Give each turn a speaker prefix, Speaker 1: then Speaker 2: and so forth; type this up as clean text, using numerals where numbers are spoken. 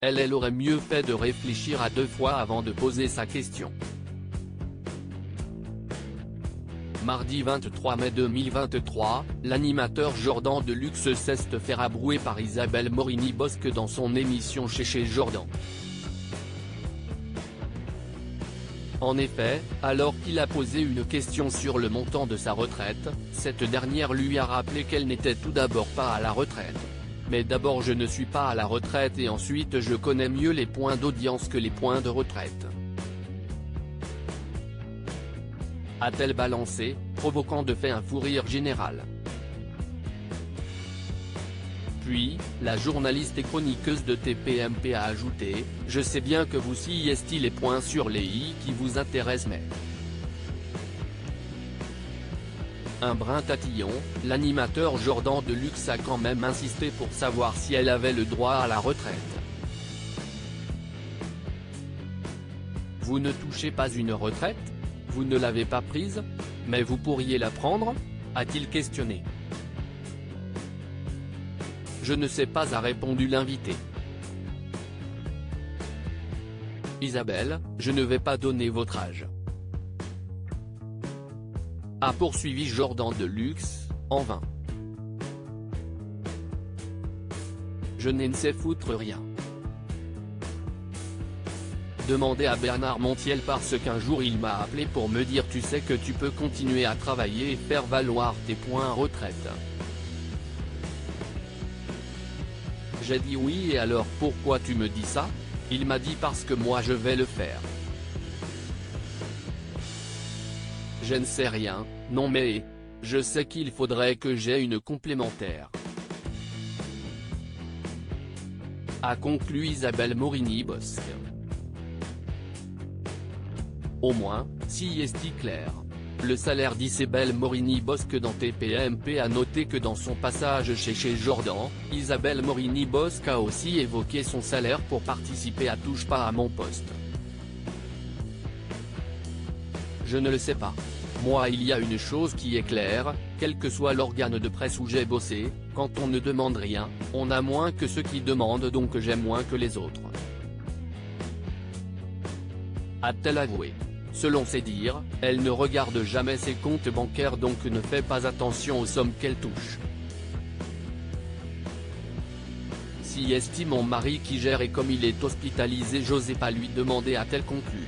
Speaker 1: elle aurait mieux fait de réfléchir à deux fois avant de poser sa question. Mardi 23 mai 2023, l'animateur Jordan Deluxe s'est fait rabrouer par Isabelle Morini-Bosc dans son émission Chez Jordan. En effet, alors qu'il a posé une question sur le montant de sa retraite, cette dernière lui a rappelé qu'elle n'était tout d'abord pas à la retraite. Mais d'abord je ne suis pas à la retraite et ensuite je connais mieux les points d'audience que les points de retraite. A-t-elle balancé, provoquant de fait un fou rire général. Puis, la journaliste et chroniqueuse de TPMP a ajouté « Je sais bien que vous sciez les points sur les i qui vous intéressent mais… » Un brin tatillon, l'animateur Jordan Deluxe a quand même insisté pour savoir si elle avait le droit à la retraite. Vous ne touchez pas une retraite ? Vous ne l'avez pas prise ? Mais vous pourriez la prendre ? A-t-il questionné. Je ne sais pas, a répondu l'invité. Isabelle, je ne vais pas donner votre âge. A poursuivi Jordan Deluxe, en vain. Je ne sais foutre rien. Demandez à Bernard Montiel parce qu'un jour il m'a appelé pour me dire tu sais que tu peux continuer à travailler et faire valoir tes points retraite. J'ai dit oui et alors pourquoi tu me dis ça ? Il m'a dit parce que moi je vais le faire. Je ne sais rien, non mais… Je sais qu'il faudrait que j'aie une complémentaire. A conclu Isabelle Morini-Bosc. Au moins, si est clair. Le salaire d'Isabelle Morini-Bosc dans TPMP a noté que dans son passage chez Jordan, Isabelle Morini-Bosc a aussi évoqué son salaire pour participer à Touche pas à mon poste. Je ne le sais pas. Moi il y a une chose qui est claire, quel que soit l'organe de presse où j'ai bossé, quand on ne demande rien, on a moins que ceux qui demandent donc j'ai moins que les autres. A-t-elle avoué. Selon ses dires, elle ne regarde jamais ses comptes bancaires donc ne fait pas attention aux sommes qu'elle touche. Si est mon mari qui gère et comme il est hospitalisé j'osais pas lui demander, a-t-elle conclu.